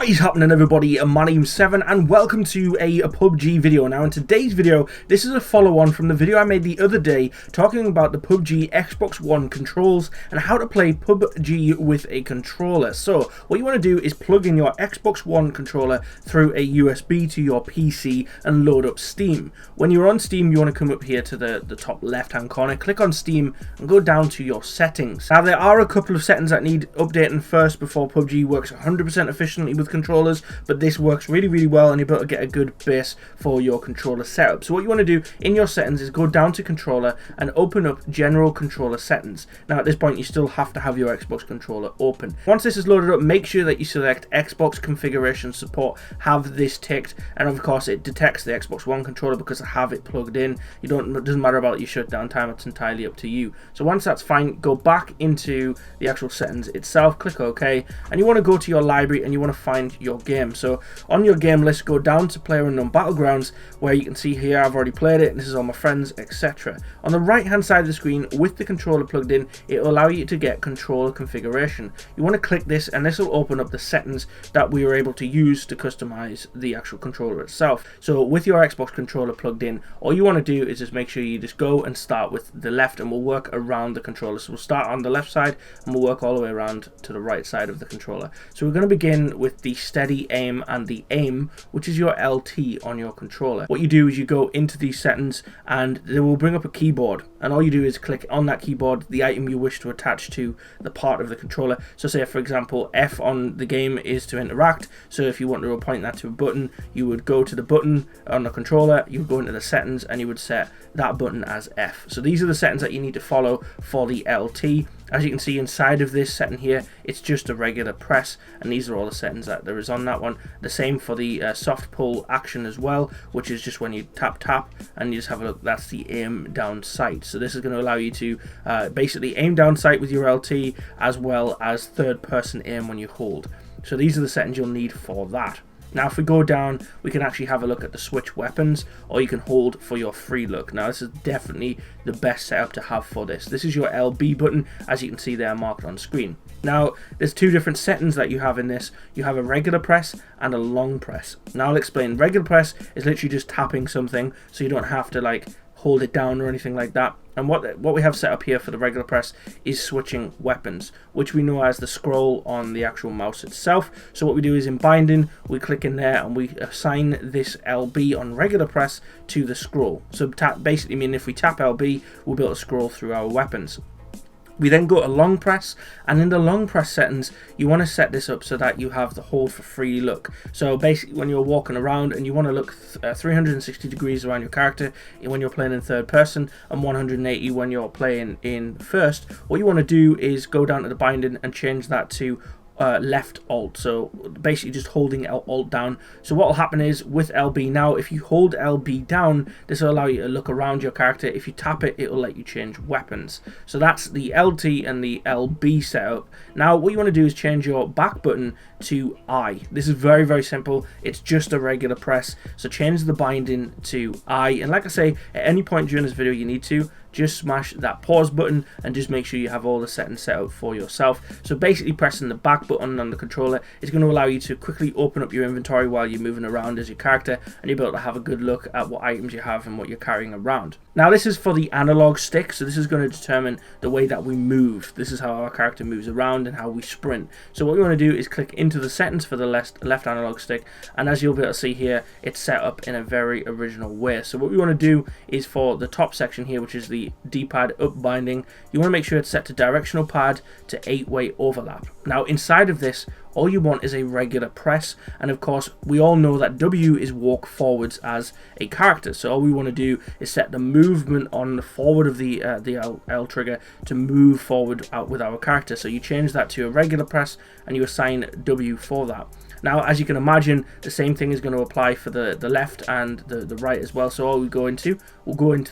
What is happening, everybody? My name's Seven and welcome to a PUBG video. Now in today's video, this is a follow-on from the video I made the other day talking about the PUBG Xbox One controls and how to play PUBG with a controller. So what you want to do is plug in your Xbox One controller through a USB to your PC and load up Steam. When you're on Steam, you want to come up here to the top left hand corner, click on Steam and go down to your settings. Now there are a couple of settings that need updating first before PUBG works 100% efficiently with controllers, but this works really well and you're able to get a good base for your controller setup. So what you want to do in your settings is go down to controller and open up general controller settings. Now at this point you still have to have your Xbox controller open. Once this is loaded up, make sure that you select Xbox configuration support, have this ticked, and of course it detects the Xbox One controller because I have it plugged in. It doesn't matter about your shutdown time, it's entirely up to you. So once that's fine, go back into the actual settings itself, click OK, and you want to go to your library and you want to find your game. So on your game list, go down to PlayerUnknown Battlegrounds, where you can see here I've already played it and this is all my friends, etc. On the right hand side of the screen with the controller plugged in, it will allow you to get controller configuration. You want to click this and this will open up the settings that we were able to use to customize the actual controller itself. So with your Xbox controller plugged in, all you want to do is just make sure you just go and start with the left and we'll work around the controller. So we'll start on the left side and we'll work all the way around to the right side of the controller. So we're going to begin with the steady aim and the aim, which is your LT on your controller. What you do is you go into these settings and they will bring up a keyboard, and all you do is click on that keyboard the item you wish to attach to the part of the controller. So say for example F on the game is to interact, so if you want to appoint that to a button, you would go to the button on the controller, you would go into the settings and you would set that button as F. So these are the settings that you need to follow for the LT. As you can see inside of this setting here, it's just a regular press, and these are all the settings that there is on that one. The same for the soft pull action as well, which is just when you tap and you just have a look, that's the aim down sight. So this is going to allow you to basically aim down sight with your LT as well as third person aim when you hold. So these are the settings you'll need for that. Now if we go down, we can actually have a look at the switch weapons, or you can hold for your free look. Now this is definitely the best setup to have for this. This is your LB button, as you can see there marked on screen. Now there's two different settings that you have in this. You have a regular press and a long press. Now I'll explain. Regular press is literally just tapping something, so you don't have to like hold it down or anything like that. And what we have set up here for the regular press is switching weapons, which we know as the scroll on the actual mouse itself. So what we do is in binding, we click in there and we assign this LB on regular press to the scroll. So basically mean if we tap LB, we'll be able to scroll through our weapons. We then go to long press, and in the long press settings you want to set this up so that you have the hold for free look. So basically when you're walking around and you want to look 360 degrees around your character when you're playing in third person and 180 when you're playing in first, what you want to do is go down to the binding and change that to left alt, so basically just holding alt down. So what will happen is with LB now, if you hold LB down, this will allow you to look around your character. If you tap it, it will let you change weapons. So that's the LT and the LB setup. Now what you want to do is change your back button to I. This is very simple. It's just a regular press, so change the binding to I, and like I say, at any point during this video you need to just smash that pause button and just make sure you have all the settings set up for yourself. So basically pressing the back button on the controller is going to allow you to quickly open up your inventory while you're moving around as your character, and you'll be able to have a good look at what items you have and what you're carrying around. Now this is for the analog stick, so this is going to determine the way that we move. This is how our character moves around and how we sprint. So what we want to do is click into the settings for the left analog stick, and as you'll be able to see here, it's set up in a very original way. So what we want to do is for the top section here, which is the D-pad up binding, you want to make sure it's set to directional pad to 8-way overlap. Now inside of this, all you want is a regular press, and of course we all know that W is walk forwards as a character, so all we want to do is set the movement on the forward of the L trigger to move forward out with our character. So you change that to a regular press and you assign W for that. Now as you can imagine, the same thing is going to apply for the left and the right as well. So all we'll go into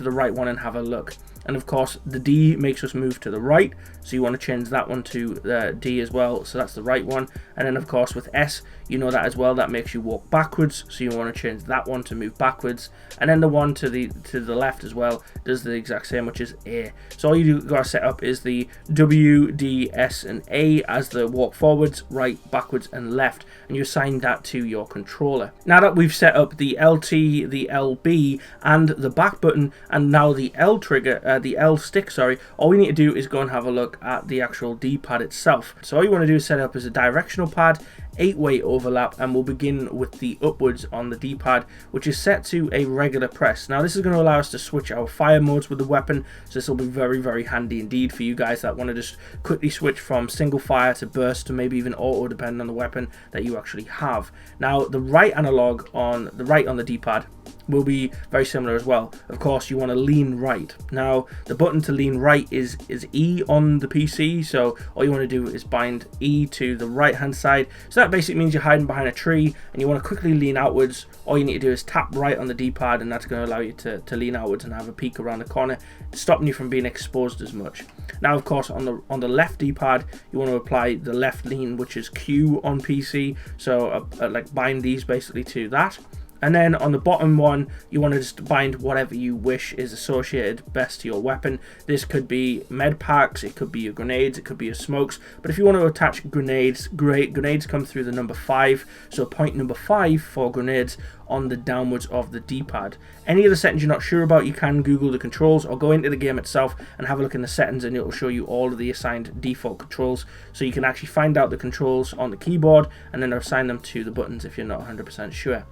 the right one and have a look. And of course the D makes us move to the right, so you want to change that one to D as well, so that's the right one. And then of course with S, you know that as well, that makes you walk backwards, so you want to change that one to move backwards. And then the one to the left as well does the exact same, which is A. So all you got to set up is the W, D, S and A as the walk forwards, right, backwards and left, and you assign that to your controller. Now that we've set up the LT, the LB and the back button, and now the L trigger, the L stick, sorry, all we need to do is go and have a look at the actual D-pad itself. So all you want to do is set up as a directional pad, 8-way overlap, and we'll begin with the upwards on the D-pad, which is set to a regular press. Now this is going to allow us to switch our fire modes with the weapon, so this will be very, very handy indeed for you guys that want to just quickly switch from single fire to burst to maybe even auto, depending on the weapon that you actually have. Now the right analog on the D-pad will be very similar as well. Of course, you want to lean right. Now the button to lean right is E on the PC, so all you want to do is bind E to the right hand side. So that basically means you're hiding behind a tree and you want to quickly lean outwards. All you need to do is tap right on the D-pad, and that's going to allow you to lean outwards and have a peek around the corner, stopping you from being exposed as much. Now of course on the left D-pad, you want to apply the left lean, which is Q on PC, so like bind these basically to that. And then on the bottom one, you want to just bind whatever you wish is associated best to your weapon. This could be med packs, it could be your grenades, it could be your smokes. But if you want to attach grenades, great. Grenades come through the number 5. So point number 5 for grenades on the downwards of the D-pad. Any of the settings you're not sure about, you can Google the controls or go into the game itself and have a look in the settings, and it will show you all of the assigned default controls. So you can actually find out the controls on the keyboard and then assign them to the buttons if you're not 100% sure.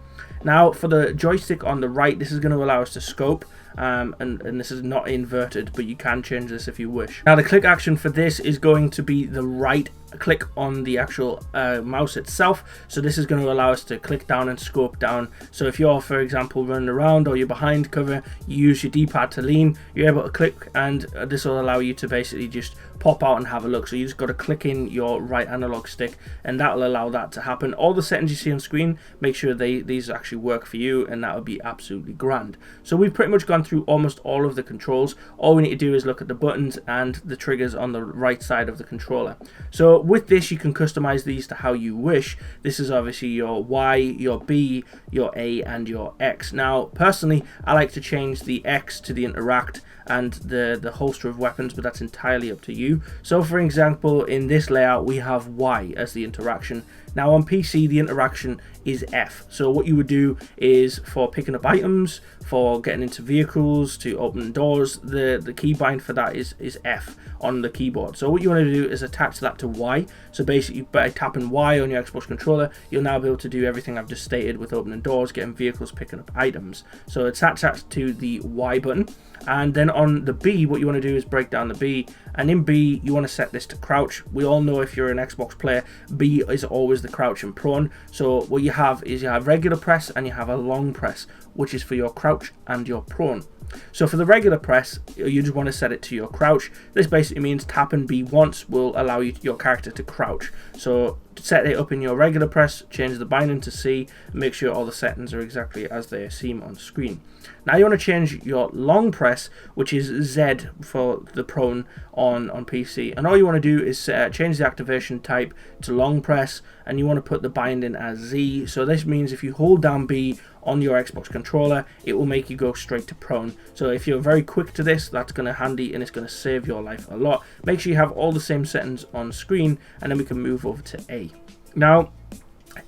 Now for the joystick on the right, this is going to allow us to scope, and this is not inverted, but you can change this if you wish. Now the click action for this is going to be the right click on the actual mouse itself, so this is going to allow us to click down and scope down. So if you're, for example, running around or you're behind cover, you use your D-pad to lean, you're able to click, and this will allow you to basically just pop out and have a look. So you just got to click in your right analog stick, and that will allow that to happen. All the settings you see on screen, make sure these actually work for you, and that would be absolutely grand. So we've pretty much gone through almost all of the controls. All we need to do is look at the buttons and the triggers on the right side of the controller. So with this, you can customize these to how you wish. This is obviously your Y, your B, your A, and your X. Now personally, I like to change the X to the interact and the holster of weapons, but that's entirely up to you. So for example, in this layout we have Y as the interaction. Now on PC the interaction is F. So what you would do is for picking up items, for getting into vehicles, to open doors, the keybind for that is F on the keyboard. So what you want to do is attach that to Y. So basically by tapping Y on your Xbox controller, you'll now be able to do everything I've just stated with opening doors, getting vehicles, picking up items. So attach that to the Y button. And then on the B, what you want to do is break down the B, and in B you want to set this to crouch. We all know if you're an Xbox player, B is always the crouch and prone. So what you have is you have regular press and you have a long press, which is for your crouch and your prone. So for the regular press, you just want to set it to your crouch. This basically means tapping B once will allow your character to crouch. So set it up in your regular press, change the binding to C, and make sure all the settings are exactly as they seem on screen. Now you want to change your long press, which is Z for the prone on PC, and all you want to do is change the activation type to long press, and you want to put the binding as Z. So this means if you hold down B on your Xbox controller, it will make you go straight to prone. So if you're very quick to this, that's going to handy and it's going to save your life a lot. Make sure you have all the same settings on screen, and then we can move over to A. Now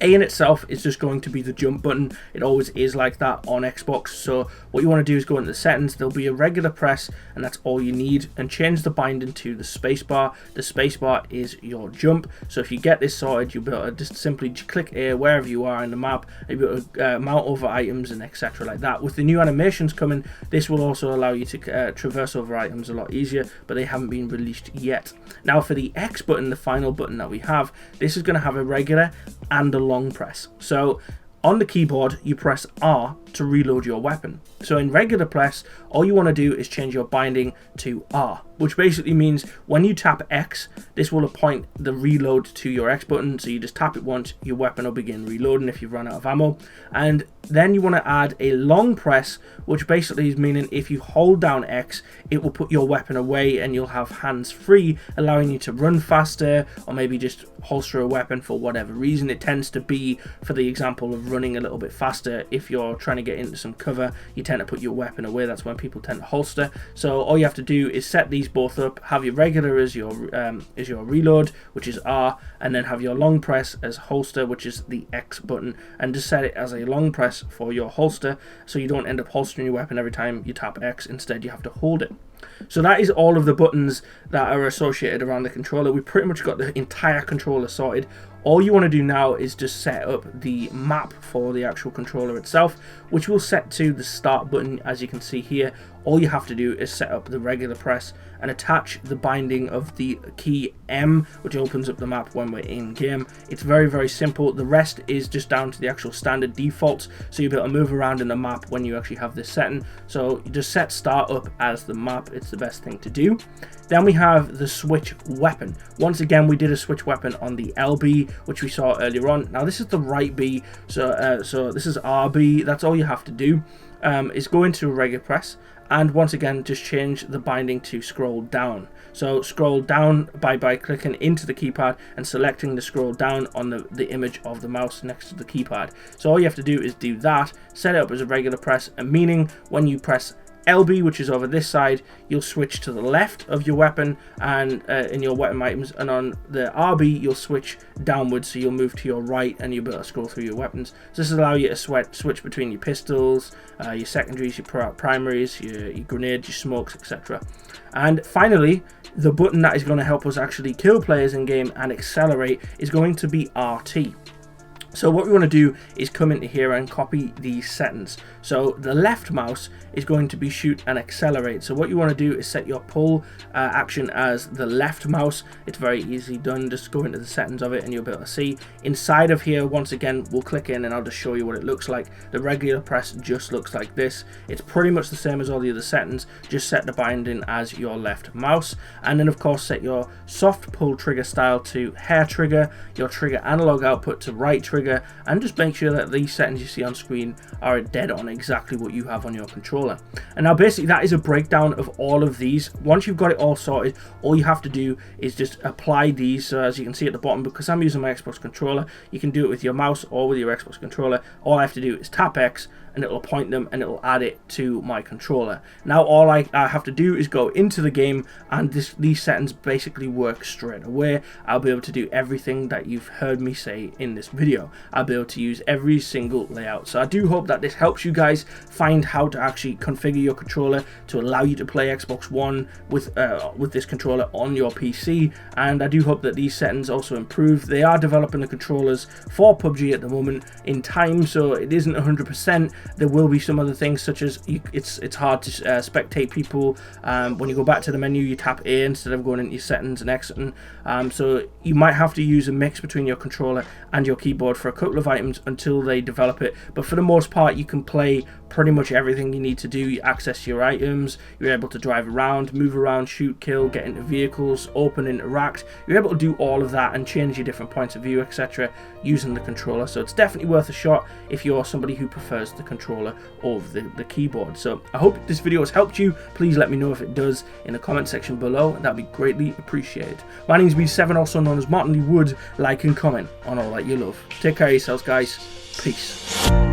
A in itself is just going to be the jump button. It always is like that on Xbox. So what you want to do is go into the settings. There'll be a regular press, and that's all you need, and change the binding to the spacebar. The spacebar is your jump. So if you get this sorted, you'll be able to just simply click A wherever you are in the map, and you'll be able to mount over items and etc. like that. With the new animations coming, this will also allow you to traverse over items a lot easier, but they haven't been released yet. Now for the X button, the final button that we have, this is going to have a regular and a long press. So on the keyboard you press R to reload your weapon. So in regular press, all you want to do is change your binding to R, which basically means when you tap X, this will appoint the reload to your X button. So you just tap it once, your weapon will begin reloading if you've run out of ammo. And then you want to add a long press, which basically is meaning if you hold down X, it will put your weapon away and you'll have hands free, allowing you to run faster or maybe just holster a weapon for whatever reason. It tends to be for the example of running a little bit faster. If you're trying to get into some cover, you tend to put your weapon away. That's when people tend to holster. So all you have to do is set these both up, have your regular as your reload, which is R, and then have your long press as holster, which is the X button, and just set it as a long press for your holster, so you don't end up holstering your weapon every time you tap X. Instead, you have to hold it. So that is all of the buttons that are associated around the controller. We pretty much got the entire controller sorted. All you want to do now is just set up the map for the actual controller itself, which we'll set to the start button. As you can see here, all you have to do is set up the regular press and attach the binding of the key M, which opens up the map when we're in game. It's very, very simple. The rest is just down to the actual standard defaults, so you'll be able to move around in the map when you actually have this setting. So you just set start up as the map. It's the best thing to do. Then we have the switch weapon. Once again, we did a switch weapon on the LB, which we saw earlier on. Now this is the right B, so this is RB. That's all you have to do, is go into a regular press, and once again just change the binding to scroll down. So scroll down by clicking into the keypad and selecting the scroll down on the image of the mouse next to the keypad. So all you have to do is do that, set it up as a regular press, and meaning when you press LB, which is over this side, you'll switch to the left of your weapon and in your weapon items, and on the RB you'll switch downwards, so you'll move to your right and you'll be able to scroll through your weapons. So this will allow you to switch between your pistols, your secondaries, your primaries, your grenades, your smokes, etc. And finally, the button that is going to help us actually kill players in game and accelerate is going to be RT. So what we want to do is come into here and copy these settings. So the left mouse is going to be shoot and accelerate. So what you want to do is set your pull action as the left mouse. It's very easily done. Just go into the settings of it and you'll be able to see. Inside of here, once again, we'll click in and I'll just show you what it looks like. The regular press just looks like this. It's pretty much the same as all the other settings. Just set the binding as your left mouse. And then of course set your soft pull trigger style to hair trigger, your trigger analog output to right trigger, and just make sure that these settings you see on screen are dead on exactly what you have on your controller. And now basically that is a breakdown of all of these. Once you've got it all sorted, all you have to do is just apply these. So as you can see at the bottom, because I'm using my Xbox controller, you can do it with your mouse or with your Xbox controller. All I have to do is tap X and it'll point them and it'll add it to my controller. Now all I have to do is go into the game, and these settings basically work straight away. I'll be able to do everything that you've heard me say in this video. I'll be able to use every single layout. So I do hope that this helps you guys find how to actually configure your controller to allow you to play Xbox One with this controller on your PC. And I do hope that these settings also improve. They are developing the controllers for PUBG at the moment in time, so it isn't 100%. There will be some other things, such as it's hard to spectate people. When you go back to the menu, you tap A instead of going into your settings and exiting. So you might have to use a mix between your controller and your keyboard for a couple of items until they develop it. But for the most part, you can play pretty much everything you need to do. You access your items, you're able to drive around, move around, shoot, kill, get into vehicles, open, interact. You're able to do all of that and change your different points of view, etc. using the controller. So it's definitely worth a shot if you're somebody who prefers the controller over the keyboard. So I hope this video has helped you. Please let me know if it does in the comment section below. That'd be greatly appreciated. My name's B7, also known as Martin Lee Wood. Like and comment on all that you love. Take care of yourselves, guys. Peace.